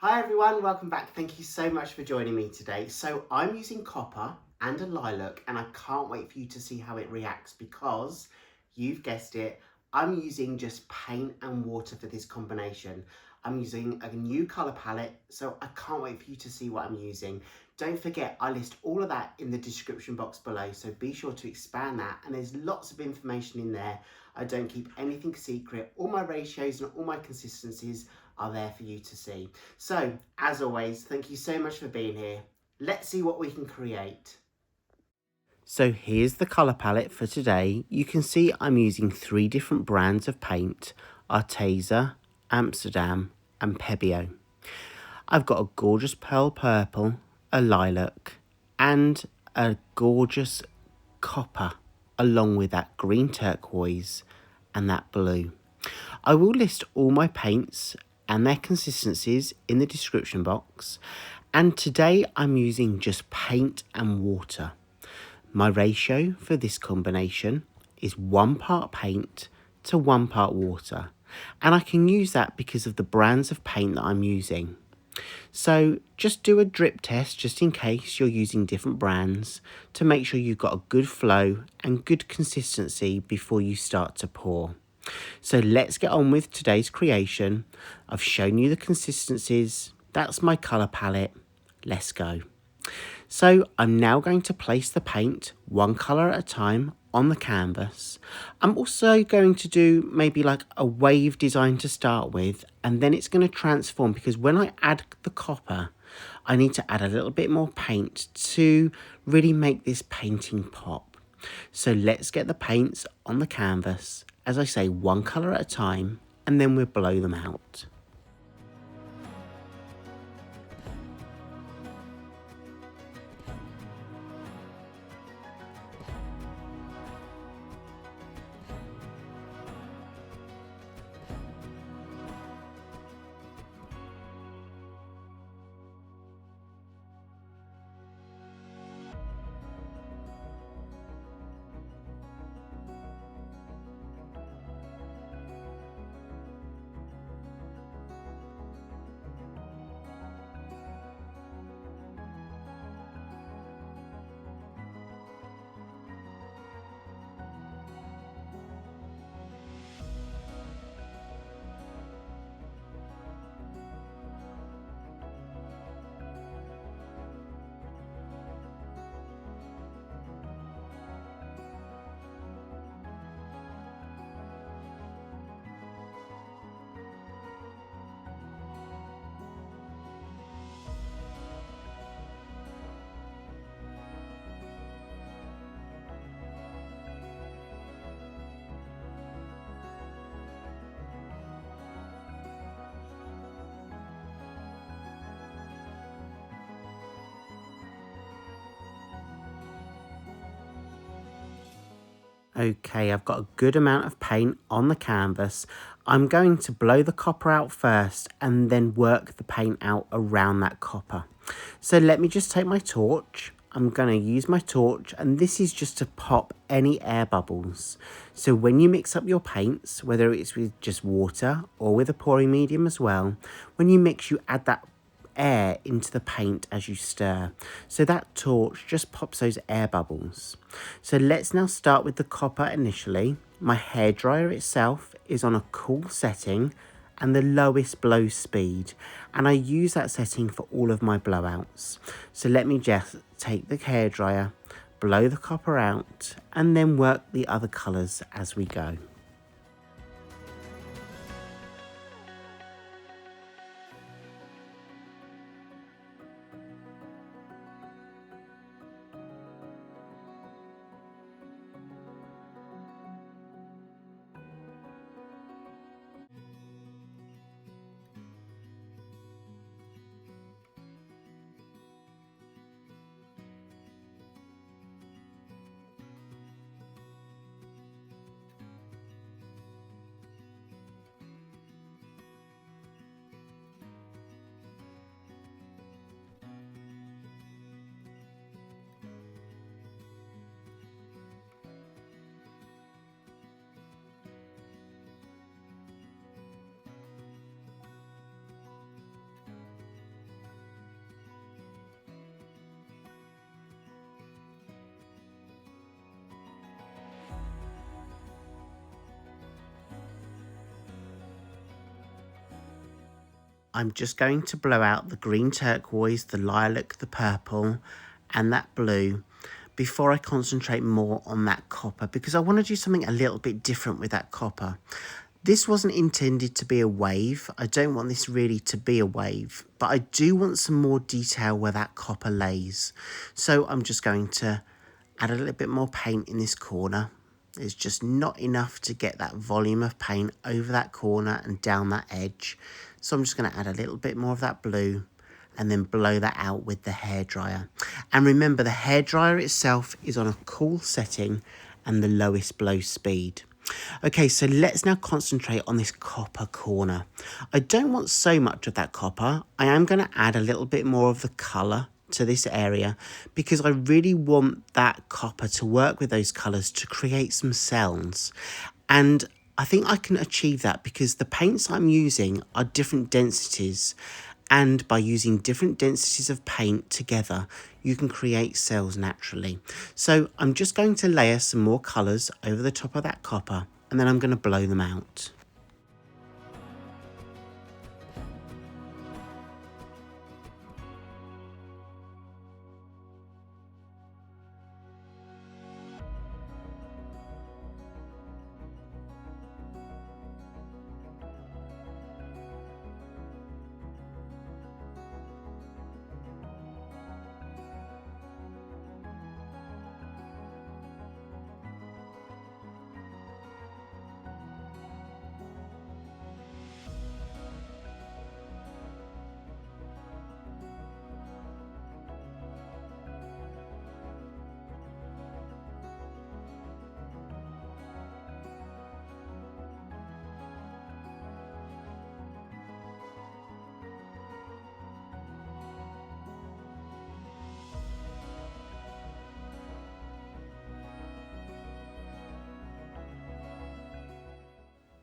Hi everyone, welcome back. Thank you so much for joining me today. So I'm using copper and a lilac and I can't wait for you to see how it reacts because you've guessed it, I'm using just paint and water for this combination. I'm using a new colour palette, so I can't wait for you to see what I'm using. Don't forget, I list all of that in the description box below, so be sure to expand that, and there's lots of information in there. I don't keep anything secret. All my ratios and all my consistencies are there for you to see. So, as always, thank you so much for being here. Let's see what we can create. So here's the colour palette for today. You can see I'm using 3 different brands of paint, Arteza, Amsterdam and Pebeo. I've got a gorgeous pearl purple, a lilac and a gorgeous copper along with that green turquoise and that blue. I will list all my paints and their consistencies in the description box, and today I'm using just paint and water. My ratio for this combination is 1 part paint to 1 part water, and I can use that because of the brands of paint that I'm using. So just do a drip test just in case you're using different brands to make sure you've got a good flow and good consistency before you start to pour. So let's get on with today's creation. I've shown you the consistencies. That's my colour palette. Let's go. So I'm now going to place the paint 1 colour at a time on the canvas. I'm also going to do maybe like a wave design to start with, and then it's going to transform because when I add the copper, I need to add a little bit more paint to really make this painting pop. So let's get the paints on the canvas, as I say, 1 colour at a time, and then we'll blow them out. Okay, I've got a good amount of paint on the canvas. I'm going to blow the copper out first and then work the paint out around that copper. So let me just take my torch. I'm going to use my torch, and this is just to pop any air bubbles. So when you mix up your paints, whether it's with just water or with a pouring medium as well, when you mix, you add that air into the paint as you stir, so that torch just pops those air bubbles. So let's now start with the copper initially. My hairdryer itself is on a cool setting and the lowest blow speed, and I use that setting for all of my blowouts. So let me just take the hairdryer, blow the copper out, and then work the other colours as we go. I'm just going to blow out the green turquoise, the lilac, the purple, and that blue before I concentrate more on that copper, because I want to do something a little bit different with that copper. This wasn't intended to be a wave. I don't want this really to be a wave, but I do want some more detail where that copper lays. So I'm just going to add a little bit more paint in this corner. It's just not enough to get that volume of paint over that corner and down that edge. So I'm just going to add a little bit more of that blue and then blow that out with the hairdryer. And remember, the hairdryer itself is on a cool setting and the lowest blow speed. Okay, so let's now concentrate on this copper corner. I don't want so much of that copper. I am going to add a little bit more of the colour to this area because I really want that copper to work with those colours to create some cells. And I think I can achieve that because the paints I'm using are different densities, and by using different densities of paint together you can create cells naturally. So I'm just going to layer some more colours over the top of that copper and then I'm going to blow them out.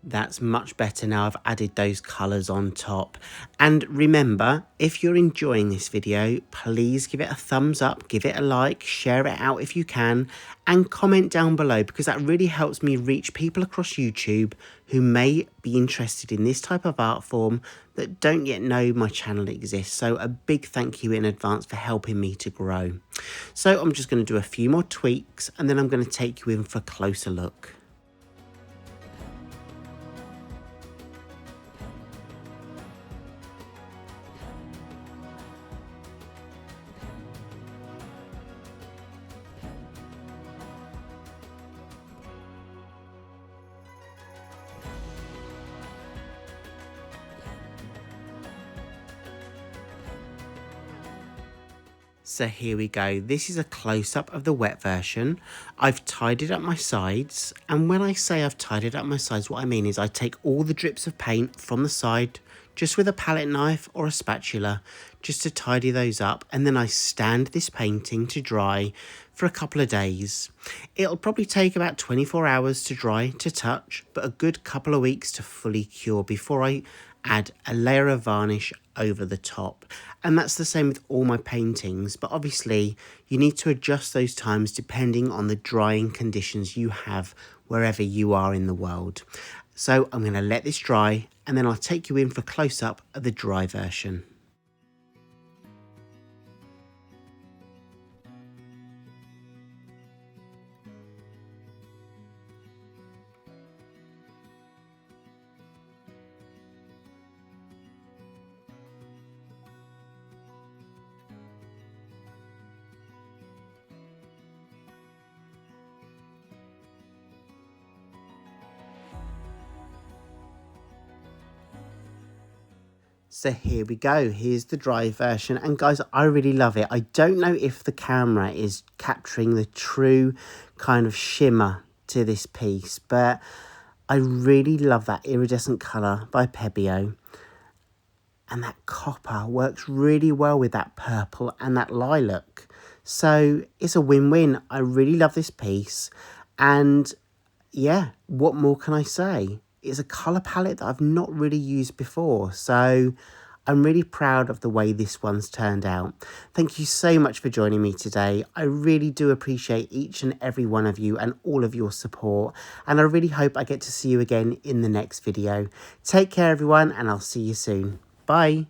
That's much better now I've added those colours on top. And remember, if you're enjoying this video, please give it a thumbs up, give it a like, share it out if you can, and comment down below because that really helps me reach people across YouTube who may be interested in this type of art form that don't yet know my channel exists. So a big thank you in advance for helping me to grow. So I'm just going to do a few more tweaks and then I'm going to take you in for a closer look. So here we go. This is a close-up of the wet version. I've tidied up my sides, and when I say I've tidied up my sides, what I mean is I take all the drips of paint from the side just with a palette knife or a spatula just to tidy those up, and then I stand this painting to dry for a couple of days. It'll probably take about 24 hours to dry to touch, but a good couple of weeks to fully cure before I add a layer of varnish over the top. And that's the same with all my paintings, but obviously you need to adjust those times depending on the drying conditions you have wherever you are in the world. So I'm going to let this dry and then I'll take you in for a close-up of the dry version. So here we go, here's the dry version, and guys, I really love it. I don't know if the camera is capturing the true kind of shimmer to this piece, but I really love that iridescent colour by Pebeo. And that copper works really well with that purple and that lilac. So it's a win-win. I really love this piece, and yeah, what more can I say? It's a colour palette that I've not really used before, so I'm really proud of the way this one's turned out. Thank you so much for joining me today. I really do appreciate each and every one of you and all of your support, and I really hope I get to see you again in the next video. Take care everyone, and I'll see you soon. Bye.